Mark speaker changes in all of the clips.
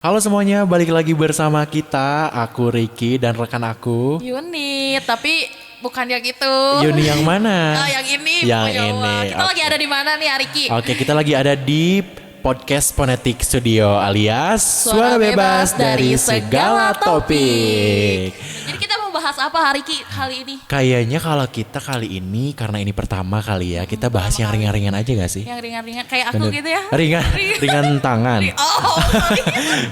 Speaker 1: Halo semuanya, balik lagi bersama kita. Aku Ricky dan rekan aku
Speaker 2: Yuni, tapi bukan yang itu.
Speaker 1: Yuni yang mana?
Speaker 2: Oh, yang ini.
Speaker 1: Yang
Speaker 2: Oh, ya Allah.
Speaker 1: ini.
Speaker 2: Kita lagi ada di mana nih, Ariki?
Speaker 1: Oke, kita lagi ada di Podcast Phonetic Studio alias suara bebas dari segala topik.
Speaker 2: Jadi kita mau bahas apa, Ariki, kali ini?
Speaker 1: Kayaknya kalau kita kali ini, karena ini pertama kali ya, kita bahas yang ringan-ringan aja gak sih?
Speaker 2: Yang ringan-ringan kayak aku
Speaker 1: Bener.
Speaker 2: gitu ya.
Speaker 1: Ringan tangan.
Speaker 2: Oh,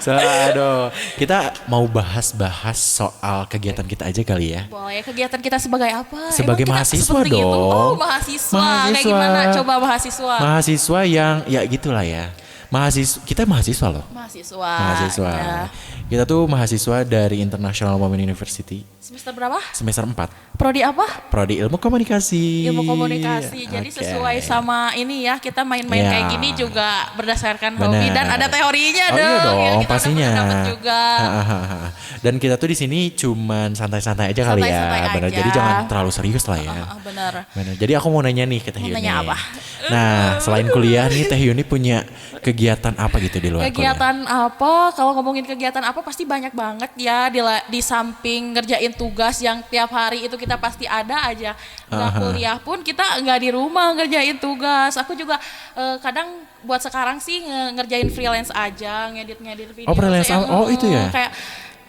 Speaker 2: sorry.
Speaker 1: Aduh, kita mau bahas-bahas soal kegiatan kita aja kali ya.
Speaker 2: Boleh, kegiatan kita sebagai apa?
Speaker 1: Sebagai
Speaker 2: Emang kita
Speaker 1: mahasiswa
Speaker 2: seperti itu?
Speaker 1: dong.
Speaker 2: Oh, mahasiswa. Kayak gimana? Coba mahasiswa.
Speaker 1: Mahasiswa yang ya gitulah ya. Kita mahasiswa loh.
Speaker 2: Mahasiswa. Ya.
Speaker 1: Kita tuh mahasiswa dari International Women University.
Speaker 2: Semester berapa?
Speaker 1: Semester 4.
Speaker 2: Prodi apa?
Speaker 1: Prodi Ilmu Komunikasi.
Speaker 2: Ilmu komunikasi. Jadi
Speaker 1: Oke.
Speaker 2: sesuai sama ini ya, kita main-main
Speaker 1: Ya.
Speaker 2: kayak gini juga berdasarkan
Speaker 1: Benar.
Speaker 2: hobi dan ada teorinya
Speaker 1: Oh iya dong,
Speaker 2: yang kita
Speaker 1: pastinya.
Speaker 2: dapat juga.
Speaker 1: Dan kita tuh di sini cuman santai-santai aja kali ya.
Speaker 2: Santai-santai
Speaker 1: Benar.
Speaker 2: aja.
Speaker 1: Jadi jangan terlalu serius lah ya.
Speaker 2: Benar.
Speaker 1: Benar. Jadi aku mau nanya nih ke Teh
Speaker 2: Mau
Speaker 1: Yuni.
Speaker 2: nanya apa?
Speaker 1: Nah, selain kuliah nih Teh Yuni punya kegiatan apa gitu di luar kuliah?
Speaker 2: Kegiatan apa? Kalau ngomongin kegiatan apa pasti banyak banget ya di samping ngerjain tugas yang tiap hari itu kita pasti ada aja. Nggak kuliah pun kita nggak di rumah ngerjain tugas. Aku juga kadang buat sekarang sih ngerjain freelance aja, ngedit video.
Speaker 1: Oh, freelance. Oh, itu ya?
Speaker 2: Kayak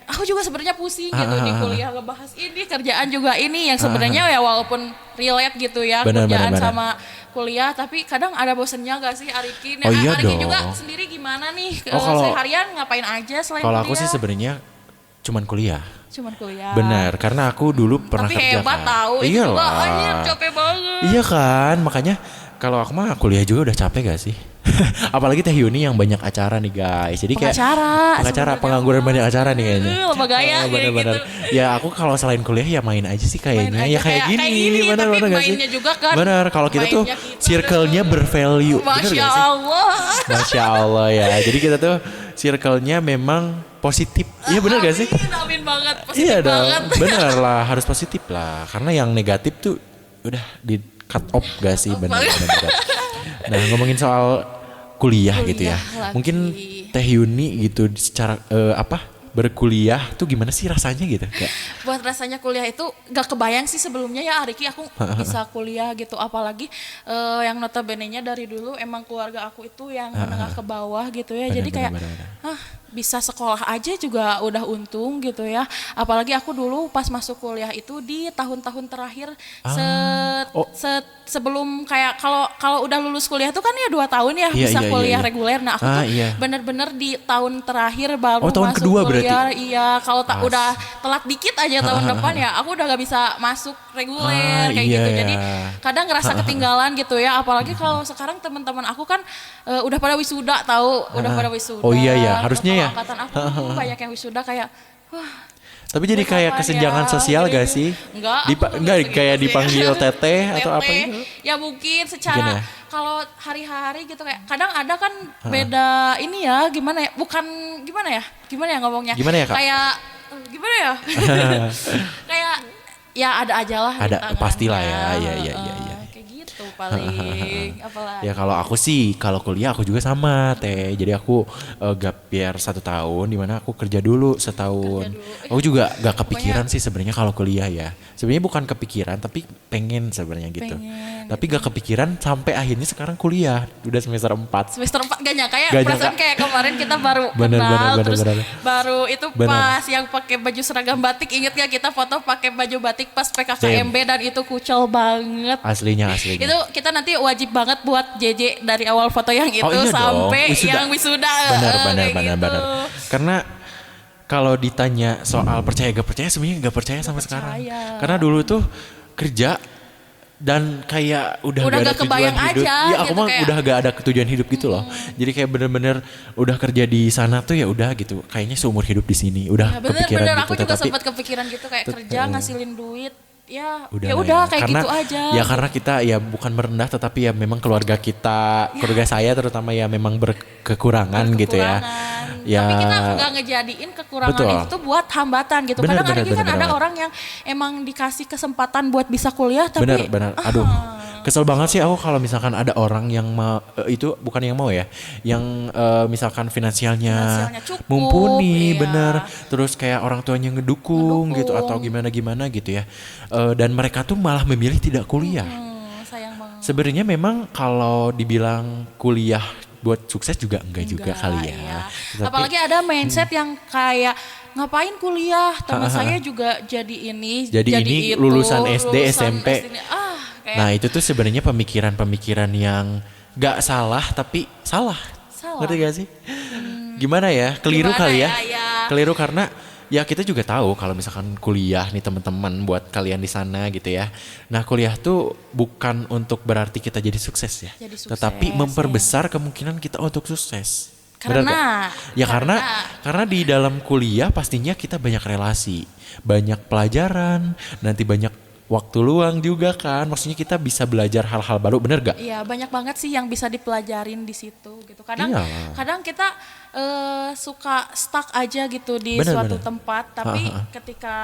Speaker 2: aku juga sebenarnya pusing gitu di kuliah ngebahas ini, kerjaan juga ini yang sebenarnya ya walaupun relate gitu ya
Speaker 1: Benar,
Speaker 2: kerjaan
Speaker 1: benar.
Speaker 2: sama kuliah, tapi kadang ada bosennya gak sih Ariki? Nah,
Speaker 1: Oh, iya
Speaker 2: Ariki
Speaker 1: dong.
Speaker 2: juga sendiri gimana nih?
Speaker 1: Oh,
Speaker 2: Seharian ngapain aja selain
Speaker 1: Kalau
Speaker 2: kuliah?
Speaker 1: aku sih sebenarnya cuman kuliah.
Speaker 2: Cuman kuliah.
Speaker 1: Benar, karena aku dulu pernah
Speaker 2: Tapi
Speaker 1: kerja
Speaker 2: hebat
Speaker 1: kan.
Speaker 2: tahu itu juga
Speaker 1: Iyalah.
Speaker 2: anjir capek banget.
Speaker 1: Iya kan, makanya kalau aku mah kuliah juga udah capek gak sih? Apalagi Teh Yuni yang banyak acara nih guys. Jadi kayak
Speaker 2: Pengacara sebenarnya.
Speaker 1: pengangguran banyak acara nih kayaknya.
Speaker 2: Lomba gaya kayak
Speaker 1: Bener-bener.
Speaker 2: gitu.
Speaker 1: Ya aku kalau selain kuliah ya main aja sih kayaknya.
Speaker 2: Main
Speaker 1: Ya
Speaker 2: aja
Speaker 1: kayak
Speaker 2: kayak
Speaker 1: gini,
Speaker 2: gini,
Speaker 1: bener
Speaker 2: tapi
Speaker 1: gak sih?
Speaker 2: mainnya juga kan.
Speaker 1: Bener, kalau kita tuh
Speaker 2: Mainnya kita
Speaker 1: circle-nya bervalue. Bener
Speaker 2: Masya
Speaker 1: gak sih?
Speaker 2: Allah.
Speaker 1: Masya Allah ya. Jadi kita tuh circle-nya memang positif. Iya bener gak sih?
Speaker 2: Amin banget. Positif
Speaker 1: Iya dong,
Speaker 2: banget.
Speaker 1: bener lah, harus positif lah. Karena yang negatif tuh udah di cut off gak sih, bener. Nah ngomongin soal kuliah gitu ya,
Speaker 2: lagi.
Speaker 1: mungkin Teh Yuni gitu secara berkuliah tuh gimana sih rasanya gitu? Kayak,
Speaker 2: Buat rasanya kuliah itu gak kebayang sih sebelumnya ya Ariki aku bisa kuliah gitu, apalagi yang notabene-nya dari dulu emang keluarga aku itu yang menengah ke bawah gitu ya. Jadi kayak
Speaker 1: bener.
Speaker 2: bisa sekolah aja juga udah untung gitu ya. Apalagi aku dulu pas masuk kuliah itu di tahun-tahun terakhir sebelum kayak kalau udah lulus kuliah tuh kan ya 2 tahun ya
Speaker 1: Iya,
Speaker 2: bisa
Speaker 1: iya,
Speaker 2: kuliah
Speaker 1: iya.
Speaker 2: reguler. Nah aku tuh
Speaker 1: Iya.
Speaker 2: bener-bener di tahun terakhir baru
Speaker 1: Oh, tahun
Speaker 2: masuk
Speaker 1: kedua
Speaker 2: kuliah. Iya, kalau udah
Speaker 1: As-
Speaker 2: telat dikit aja tahun depan ya aku udah gak bisa masuk reguler kayak
Speaker 1: iya,
Speaker 2: gitu.
Speaker 1: iya.
Speaker 2: Jadi kadang ngerasa ketinggalan gitu ya. Apalagi kalau sekarang teman-teman aku kan udah pada wisuda udah pada wisuda.
Speaker 1: Oh iya ya, harusnya
Speaker 2: Kalau
Speaker 1: ya.
Speaker 2: angkatan aku banyak yang wisuda kayak wah.
Speaker 1: tapi jadi
Speaker 2: buat
Speaker 1: kayak
Speaker 2: apa
Speaker 1: kesenjangan
Speaker 2: ya?
Speaker 1: sosial
Speaker 2: Gitu.
Speaker 1: gak sih?
Speaker 2: Enggak,
Speaker 1: Enggak
Speaker 2: segitu
Speaker 1: kayak
Speaker 2: sih.
Speaker 1: dipanggil teteh atau apa
Speaker 2: Teteh.
Speaker 1: gitu?
Speaker 2: Ya mungkin
Speaker 1: Mungkin
Speaker 2: secara
Speaker 1: ya.
Speaker 2: kalau hari-hari gitu kayak kadang ada kan beda ini ya gimana ya, bukan gimana ya ngomongnya,
Speaker 1: Gimana ya, Kak?
Speaker 2: kayak gimana ya kayak ya ada aja lah
Speaker 1: Ada,
Speaker 2: rintangannya.
Speaker 1: pastilah ya. Iya.
Speaker 2: Kayak gitu paling apalagi
Speaker 1: Ya kalau aku sih, kalau kuliah aku juga sama Teh. Jadi aku gap year 1 tahun, dimana aku kerja dulu setahun.
Speaker 2: Kerja dulu.
Speaker 1: Aku juga gak kepikiran sih sebenarnya kalau kuliah ya. Sebenarnya bukan kepikiran, tapi pengen sebenarnya gitu.
Speaker 2: Pengen,
Speaker 1: Tapi gak kepikiran sampai akhirnya sekarang kuliah, udah semester 4.
Speaker 2: semester 4 gak nyangka ya,
Speaker 1: Gak
Speaker 2: perasaan
Speaker 1: nyangka.
Speaker 2: kayak kemarin kita baru
Speaker 1: Bener,
Speaker 2: kenal
Speaker 1: bener,
Speaker 2: terus
Speaker 1: bener.
Speaker 2: baru itu
Speaker 1: Bener.
Speaker 2: pas yang pakai baju seragam batik, inget gak kita foto pakai baju batik pas PKKMB dan itu kucel banget.
Speaker 1: Aslinya.
Speaker 2: Itu kita nanti wajib banget buat JJ dari awal foto yang itu
Speaker 1: iya dong,
Speaker 2: sampai
Speaker 1: wisuda.
Speaker 2: yang wisuda.
Speaker 1: Benar.
Speaker 2: kayak gitu.
Speaker 1: Karena kalau ditanya soal percaya gak percaya, sebenarnya gak percaya sampai sekarang. Karena dulu tuh kerja dan kayak udah gak ada
Speaker 2: gak kebayang
Speaker 1: tujuan hidup.
Speaker 2: aja
Speaker 1: Iya, aku
Speaker 2: gitu,
Speaker 1: mah
Speaker 2: kayak-
Speaker 1: udah gak ada tujuan hidup gitu loh. Jadi kayak bener-bener udah kerja di sana tuh ya udah gitu. Kayaknya seumur hidup di sini udah
Speaker 2: Ya, bener
Speaker 1: kepikiran gitu.
Speaker 2: aku juga
Speaker 1: Tetapi
Speaker 2: sempat kepikiran gitu kayak kerja ngasilin duit. Ya
Speaker 1: udah
Speaker 2: udah
Speaker 1: lah
Speaker 2: kayak
Speaker 1: karena,
Speaker 2: gitu aja.
Speaker 1: Ya karena kita ya bukan merendah, tetapi ya memang keluarga kita, keluarga saya terutama ya memang berkekurangan gitu ya.
Speaker 2: Kekurangan.
Speaker 1: Ya.
Speaker 2: Tapi kita nggak ngejadiin kekurangan
Speaker 1: Betul.
Speaker 2: itu tuh buat hambatan gitu.
Speaker 1: Bener,
Speaker 2: Kadang
Speaker 1: bener,
Speaker 2: kan
Speaker 1: bener
Speaker 2: ada
Speaker 1: banget.
Speaker 2: orang yang emang dikasih kesempatan buat bisa kuliah tapi
Speaker 1: Benar. Aduh. Kesel banget sih aku kalau misalkan ada orang yang itu bukan yang mau ya, yang misalkan finansialnya
Speaker 2: cukup,
Speaker 1: mumpuni,
Speaker 2: iya.
Speaker 1: bener. Terus kayak orang tuanya ngedukung gitu atau gimana gitu ya. Dan mereka tuh malah memilih tidak kuliah.
Speaker 2: Sayang banget.
Speaker 1: Sebenarnya memang kalau dibilang kuliah buat sukses juga enggak juga kali ya.
Speaker 2: Iya.
Speaker 1: Tetapi-
Speaker 2: Apalagi ada mindset yang kayak ngapain kuliah, teman saya juga jadi ini,
Speaker 1: Jadi ini
Speaker 2: itu,
Speaker 1: lulusan SD, SMP.
Speaker 2: SD. Kayak
Speaker 1: Nah itu tuh sebenarnya pemikiran-pemikiran yang gak salah tapi salah.
Speaker 2: Salah.
Speaker 1: Ngerti gak sih? Gimana ya? Keliru
Speaker 2: Gimana
Speaker 1: kali ya?
Speaker 2: ya?
Speaker 1: Keliru karena ya kita juga tahu kalau misalkan kuliah nih teman-teman buat kalian di sana gitu ya. Nah kuliah tuh bukan untuk berarti kita jadi sukses ya.
Speaker 2: Jadi sukses,
Speaker 1: tetapi memperbesar kemungkinan kita untuk sukses. Benar
Speaker 2: Karena,
Speaker 1: nggak? Ya karena di dalam kuliah pastinya kita banyak relasi, banyak pelajaran, nanti banyak waktu luang juga kan. Maksudnya kita bisa belajar hal-hal baru, bener gak?
Speaker 2: iya banyak banget sih yang bisa dipelajarin di situ gitu. Kadang
Speaker 1: Iyalah.
Speaker 2: kadang kita suka stuck aja gitu di
Speaker 1: Bener,
Speaker 2: suatu
Speaker 1: bener.
Speaker 2: tempat, tapi ketika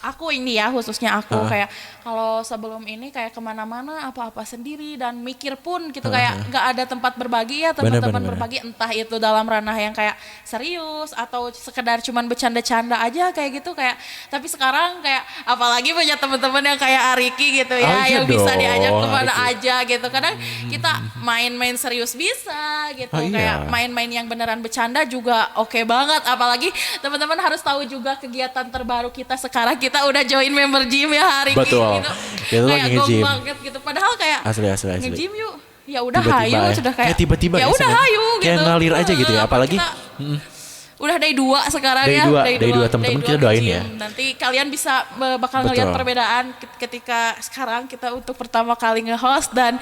Speaker 2: aku ini ya khususnya aku kayak kalau sebelum ini kayak kemana-mana apa-apa sendiri dan mikir pun gitu kayak nggak ada tempat berbagi ya teman-teman
Speaker 1: Bener.
Speaker 2: berbagi, entah itu dalam ranah yang kayak serius atau sekedar cuman bercanda-canda aja kayak gitu kayak. Tapi sekarang kayak apalagi punya teman-teman yang kayak Ariki gitu ya,
Speaker 1: Oh, iya
Speaker 2: yang bisa
Speaker 1: dong,
Speaker 2: diajak kemana
Speaker 1: Ariki.
Speaker 2: aja gitu. Kadang kita main-main serius bisa gitu,
Speaker 1: Oh, iya.
Speaker 2: kayak main-main yang beneran bercanda juga oke banget. Apalagi teman-teman harus tahu juga kegiatan terbaru kita sekarang, kita udah join member gym ya hari ini
Speaker 1: Betul.
Speaker 2: gitu.
Speaker 1: Kita
Speaker 2: Kayak
Speaker 1: lagi
Speaker 2: gong
Speaker 1: nge-gym.
Speaker 2: banget gitu. Padahal kayak
Speaker 1: Asli.
Speaker 2: nge-gym yuk. Ya udah
Speaker 1: Tiba-tiba
Speaker 2: hayu
Speaker 1: ya.
Speaker 2: sudah kayak
Speaker 1: tiba-tiba
Speaker 2: ya udah
Speaker 1: sebenarnya.
Speaker 2: hayu gitu.
Speaker 1: Kayak ngalir aja gitu ya, apalagi
Speaker 2: Udah day 2 sekarang
Speaker 1: Day
Speaker 2: ya.
Speaker 1: dua, teman-teman kita doain ya.
Speaker 2: Nanti kalian bisa bakal
Speaker 1: Betul.
Speaker 2: ngeliat perbedaan ketika sekarang kita untuk pertama kali nge-host dan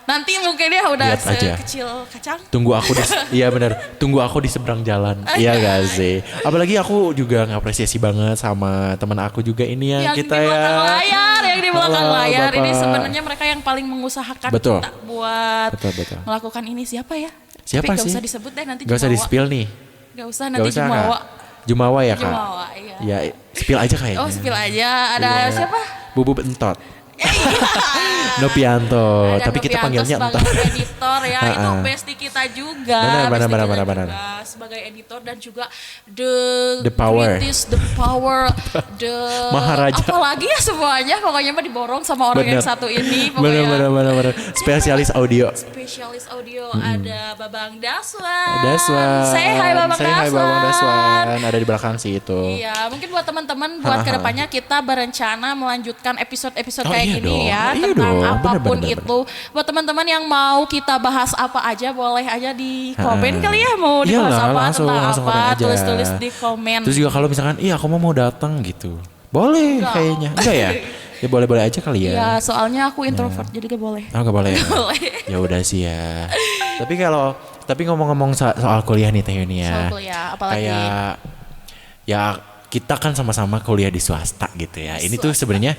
Speaker 2: nanti mungkin ya udah
Speaker 1: Lihat aja.
Speaker 2: sekecil kacang.
Speaker 1: Tunggu aku iya benar. Tunggu aku di seberang jalan. Iya gak sih? Apalagi aku juga ngapresiasi banget sama teman aku juga ini ya
Speaker 2: Yang
Speaker 1: kita
Speaker 2: di
Speaker 1: ya.
Speaker 2: belakang layar, yang di belakang
Speaker 1: Halo,
Speaker 2: layar ini
Speaker 1: Bapak.
Speaker 2: sebenarnya mereka yang paling mengusahakan
Speaker 1: Betul.
Speaker 2: kita buat
Speaker 1: Betul.
Speaker 2: melakukan ini. Siapa ya?
Speaker 1: Siapa
Speaker 2: Tapi
Speaker 1: sih?
Speaker 2: gak usah disebut deh nanti
Speaker 1: Gak usah
Speaker 2: Jumawa.
Speaker 1: di-spill nih.
Speaker 2: Gak usah
Speaker 1: Gak
Speaker 2: nanti
Speaker 1: usah
Speaker 2: Jumawa.
Speaker 1: Kak. Jumawa ya kak?
Speaker 2: Jumawa, iya.
Speaker 1: Ya spill aja kayaknya.
Speaker 2: Oh spill aja. Ada
Speaker 1: Iya.
Speaker 2: siapa?
Speaker 1: Bubub Entot. Nopianto.
Speaker 2: Ada
Speaker 1: Tapi kita
Speaker 2: Nopianto
Speaker 1: panggilnya
Speaker 2: sebagai
Speaker 1: Entot.
Speaker 2: editor ya, itu bestie kita juga.
Speaker 1: Benar,
Speaker 2: Bestie kita
Speaker 1: benar.
Speaker 2: juga sebagai editor dan juga
Speaker 1: The power.
Speaker 2: greatest, the power, the
Speaker 1: Maharaja.
Speaker 2: apalagi ya semuanya pokoknya mah diborong sama orang yang
Speaker 1: Benar.
Speaker 2: satu ini pokoknya.
Speaker 1: Benar. Spesialis audio.
Speaker 2: Spesialis audio ada Babang Daswan.
Speaker 1: Daswan.
Speaker 2: Say hi Babang
Speaker 1: Say hi
Speaker 2: Daswan.
Speaker 1: Babang Daswan. Ada di belakang sih itu.
Speaker 2: Iya, mungkin buat teman-teman buat kedepannya kita berencana melanjutkan episode-episode
Speaker 1: Oh,
Speaker 2: kayak
Speaker 1: iya
Speaker 2: gini
Speaker 1: dong.
Speaker 2: ya
Speaker 1: Iya
Speaker 2: tentang
Speaker 1: dong.
Speaker 2: apapun
Speaker 1: Bener.
Speaker 2: itu. Buat teman-teman yang mau kita bahas apa aja boleh aja di komen kali ya, mau dibahas
Speaker 1: Iyalah,
Speaker 2: apa
Speaker 1: langsung
Speaker 2: tentang
Speaker 1: komen
Speaker 2: apa,
Speaker 1: aja.
Speaker 2: tulis-tulis di komen.
Speaker 1: Terus juga kalau misalkan, iya aku mau datang gitu. Boleh kayaknya. Enggak ya? Ya boleh-boleh aja kali ya.
Speaker 2: Ya, soalnya aku introvert jadi gak boleh.
Speaker 1: Oh gak boleh ya?
Speaker 2: Boleh.
Speaker 1: Ya udah sih ya. Tapi ngomong-ngomong soal kuliah nih Teh Yuni ya.
Speaker 2: Soal kuliah, apalagi?
Speaker 1: Kayak ya kita kan sama-sama kuliah di swasta gitu ya. Ini tuh sebenarnya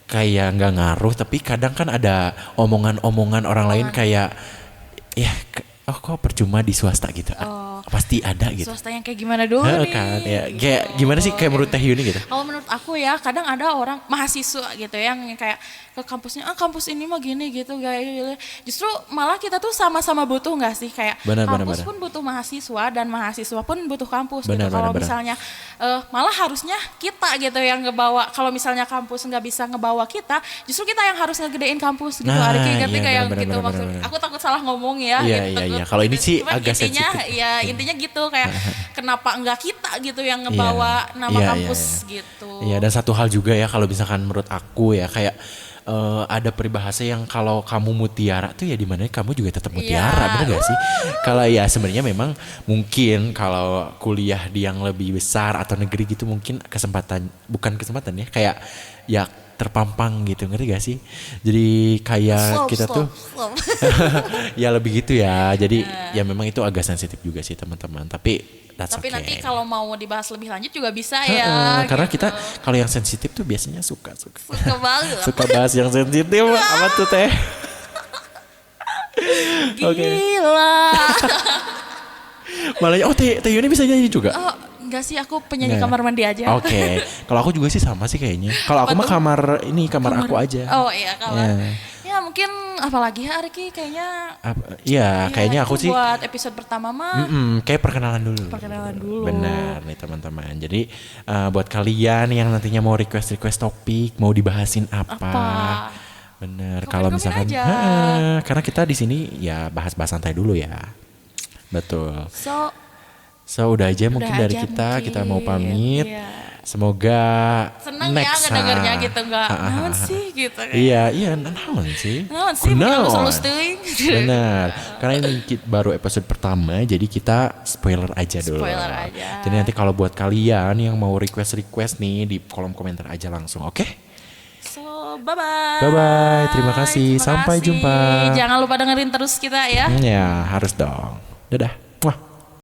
Speaker 1: kayak nggak ngaruh, tapi kadang kan ada omongan-omongan orang lain kayak ya kok percuma di swasta gitu. Pasti ada gitu.
Speaker 2: Swasta yang kayak gimana dulu
Speaker 1: Heeh,
Speaker 2: nih?
Speaker 1: kan ya. Kayak gimana sih kayak menurut Teh Yuni gitu?
Speaker 2: Kalau menurut aku ya, kadang ada orang mahasiswa gitu yang kayak ke kampusnya, kampus ini mah gini gitu, kayak justru malah kita tuh sama-sama butuh nggak sih kayak kampus pun butuh mahasiswa dan mahasiswa pun butuh kampus gitu. Kalau misalnya malah harusnya kita gitu yang ngebawa. Kalau misalnya kampus nggak bisa ngebawa kita, justru kita yang harus ngegedein kampus gitu. Ariki ngerti kayak gitu maksudnya. Aku takut salah ngomong ya.
Speaker 1: Iya. Kalau ini sih
Speaker 2: cuman
Speaker 1: agak
Speaker 2: intinya,
Speaker 1: sensitif.
Speaker 2: ya intinya gitu kayak kenapa enggak kita gitu yang ngebawa nama kampus gitu.
Speaker 1: Iya, dan satu hal juga ya kalau misalkan menurut aku ya kayak ada peribahasa yang kalau kamu mutiara tuh ya di mana kamu juga tetap mutiara, bener gak sih? Kalau ya sebenarnya memang mungkin kalau kuliah di yang lebih besar atau negeri gitu mungkin bukan kesempatan ya, kayak ya terpampang gitu, ngerti gak sih? Jadi kayak kita tuh ya lebih gitu ya. Jadi ya memang itu agak sensitif juga sih teman-teman. Tapi
Speaker 2: okay. Nanti kalau mau dibahas lebih lanjut juga bisa ya.
Speaker 1: Karena
Speaker 2: gitu.
Speaker 1: kita kalau yang sensitif tuh biasanya suka
Speaker 2: banget.
Speaker 1: suka bahas yang sensitif. Apa tuh Teh?
Speaker 2: Gila.
Speaker 1: Malah Teh Yuni bisa nyanyi juga.
Speaker 2: Enggak sih, aku penyanyi kamar mandi aja.
Speaker 1: Kalau aku juga sih sama sih kayaknya. Kalau aku mah kamar aku aja.
Speaker 2: Oh iya, kamar. Ya Ya mungkin apalagi ya Ariki kayaknya.
Speaker 1: Iya, kayaknya
Speaker 2: itu
Speaker 1: aku sih
Speaker 2: buat episode pertama mah.
Speaker 1: kayak perkenalan dulu.
Speaker 2: Perkenalan dulu.
Speaker 1: Benar nih teman-teman. Jadi buat kalian yang nantinya mau request topik, mau dibahasin apa? Bener. Kalau misalkan,
Speaker 2: aja.
Speaker 1: karena kita di sini ya bahas-bahas santai dulu ya. Betul. So udah aja mungkin dari kita mau pamit.
Speaker 2: Iya.
Speaker 1: Semoga
Speaker 2: seneng ya ngedengernya gitu nggak naon sih gitu.
Speaker 1: Iya naon sih.
Speaker 2: Naon sih halus teuing.
Speaker 1: Benar. Karena ini baru episode pertama jadi kita spoiler aja dulu.
Speaker 2: Spoiler aja.
Speaker 1: Jadi nanti kalau buat kalian yang mau request nih di kolom komentar aja langsung, oke?
Speaker 2: So bye-bye.
Speaker 1: Bye-bye, terima kasih. Sampai jumpa.
Speaker 2: Jangan lupa dengerin terus kita ya.
Speaker 1: Ya, harus dong. Dadah.